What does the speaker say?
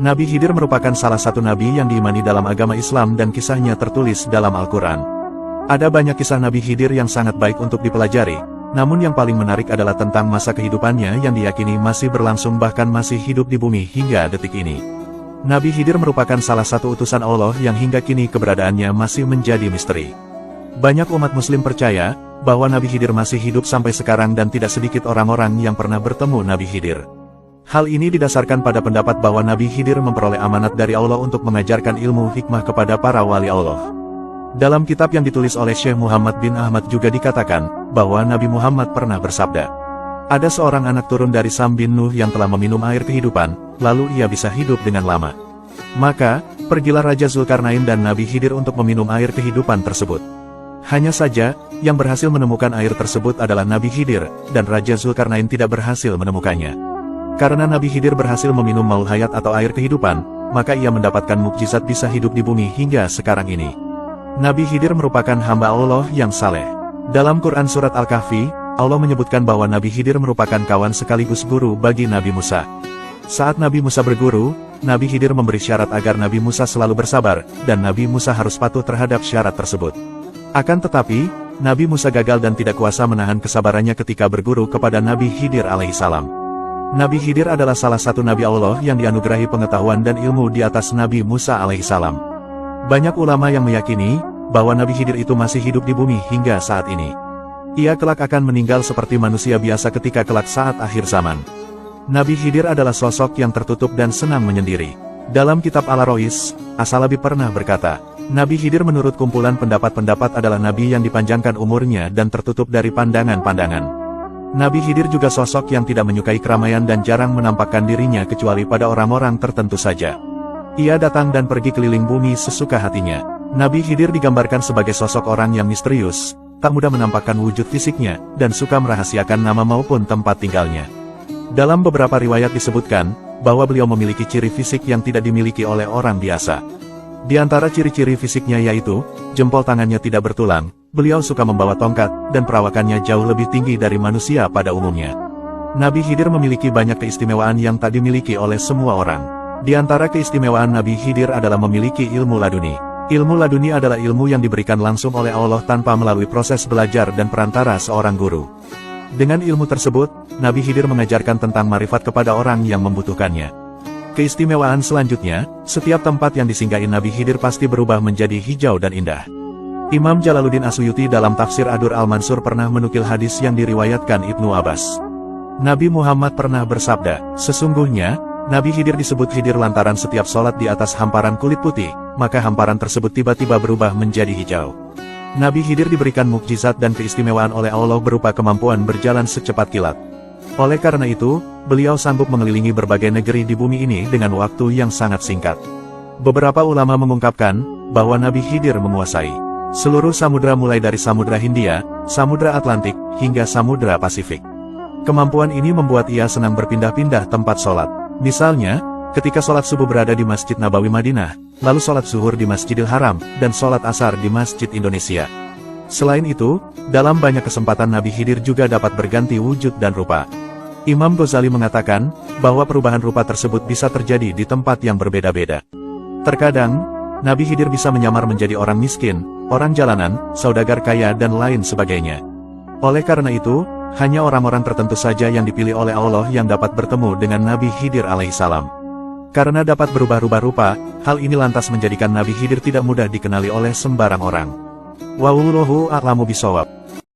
Nabi Khidir merupakan salah satu nabi yang diimani dalam agama Islam dan kisahnya tertulis dalam Al-Quran. Ada banyak kisah Nabi Khidir yang sangat baik untuk dipelajari, namun yang paling menarik adalah tentang masa kehidupannya yang diyakini masih berlangsung bahkan masih hidup di bumi hingga detik ini. Nabi Khidir merupakan salah satu utusan Allah yang hingga kini keberadaannya masih menjadi misteri. Banyak umat muslim percaya bahwa Nabi Khidir masih hidup sampai sekarang dan tidak sedikit orang-orang yang pernah bertemu Nabi Khidir. Hal ini didasarkan pada pendapat bahwa Nabi Khidir memperoleh amanat dari Allah untuk mengajarkan ilmu hikmah kepada para wali Allah. Dalam kitab yang ditulis oleh Syekh Muhammad bin Ahmad juga dikatakan bahwa Nabi Muhammad pernah bersabda, "Ada seorang anak turun dari Sam bin Nuh yang telah meminum air kehidupan, lalu ia bisa hidup dengan lama. Maka, pergilah Raja Zulkarnain dan Nabi Khidir untuk meminum air kehidupan tersebut. Hanya saja, yang berhasil menemukan air tersebut adalah Nabi Khidir, dan Raja Zulkarnain tidak berhasil menemukannya. Karena Nabi Khidir berhasil meminum maul hayat atau air kehidupan, maka ia mendapatkan mukjizat bisa hidup di bumi hingga sekarang ini." Nabi Khidir merupakan hamba Allah yang saleh. Dalam Quran Surat Al-Kahfi, Allah menyebutkan bahwa Nabi Khidir merupakan kawan sekaligus guru bagi Nabi Musa. Saat Nabi Musa berguru, Nabi Khidir memberi syarat agar Nabi Musa selalu bersabar, dan Nabi Musa harus patuh terhadap syarat tersebut. Akan tetapi, Nabi Musa gagal dan tidak kuasa menahan kesabarannya ketika berguru kepada Nabi Khidir alaihissalam. Nabi Khidir adalah salah satu Nabi Allah yang dianugerahi pengetahuan dan ilmu di atas Nabi Musa alaihissalam. Banyak ulama yang meyakini bahwa Nabi Khidir itu masih hidup di bumi hingga saat ini. Ia kelak akan meninggal seperti manusia biasa ketika kelak saat akhir zaman. Nabi Khidir adalah sosok yang tertutup dan senang menyendiri. Dalam kitab Al-Arois, As-Salabi pernah berkata, Nabi Khidir menurut kumpulan pendapat-pendapat adalah nabi yang dipanjangkan umurnya dan tertutup dari pandangan-pandangan. Nabi Khidir juga sosok yang tidak menyukai keramaian dan jarang menampakkan dirinya kecuali pada orang-orang tertentu saja. Ia datang dan pergi keliling bumi sesuka hatinya. Nabi Khidir digambarkan sebagai sosok orang yang misterius, tak mudah menampakkan wujud fisiknya, dan suka merahasiakan nama maupun tempat tinggalnya. Dalam beberapa riwayat disebutkan, bahwa beliau memiliki ciri fisik yang tidak dimiliki oleh orang biasa. Di antara ciri-ciri fisiknya yaitu, jempol tangannya tidak bertulang, beliau suka membawa tongkat, dan perawakannya jauh lebih tinggi dari manusia pada umumnya. Nabi Khidir memiliki banyak keistimewaan yang tak dimiliki oleh semua orang. Di antara keistimewaan Nabi Khidir adalah memiliki ilmu laduni. Ilmu laduni adalah ilmu yang diberikan langsung oleh Allah tanpa melalui proses belajar dan perantara seorang guru. Dengan ilmu tersebut, Nabi Khidir mengajarkan tentang marifat kepada orang yang membutuhkannya. Keistimewaan selanjutnya, setiap tempat yang disinggahi Nabi Khidir pasti berubah menjadi hijau dan indah. Imam Jalaluddin As-Suyuti dalam tafsir Ad-Dur Al-Mansur pernah menukil hadis yang diriwayatkan Ibnu Abbas. Nabi Muhammad pernah bersabda, "Sesungguhnya, Nabi Khidir disebut Khidir lantaran setiap sholat di atas hamparan kulit putih, maka hamparan tersebut tiba-tiba berubah menjadi hijau." Nabi Khidir diberikan mukjizat dan keistimewaan oleh Allah berupa kemampuan berjalan secepat kilat. Oleh karena itu, beliau sanggup mengelilingi berbagai negeri di bumi ini dengan waktu yang sangat singkat. Beberapa ulama mengungkapkan bahwa Nabi Khidir menguasai seluruh samudra mulai dari Samudra Hindia, Samudra Atlantik, hingga Samudra Pasifik. Kemampuan ini membuat ia senang berpindah-pindah tempat sholat. Misalnya, ketika sholat subuh berada di Masjid Nabawi Madinah, lalu sholat zuhur di Masjidil Haram, dan sholat asar di Masjid Indonesia. Selain itu, dalam banyak kesempatan Nabi Khidir juga dapat berganti wujud dan rupa. Imam Ghazali mengatakan, bahwa perubahan rupa tersebut bisa terjadi di tempat yang berbeda-beda. Terkadang, Nabi Khidir bisa menyamar menjadi orang miskin, orang jalanan, saudagar kaya dan lain sebagainya. Oleh karena itu, hanya orang-orang tertentu saja yang dipilih oleh Allah yang dapat bertemu dengan Nabi Khidir alaihissalam. Karena dapat berubah-ubah rupa, hal ini lantas menjadikan Nabi Khidir tidak mudah dikenali oleh sembarang orang. Wallahu a'lamu bishawab.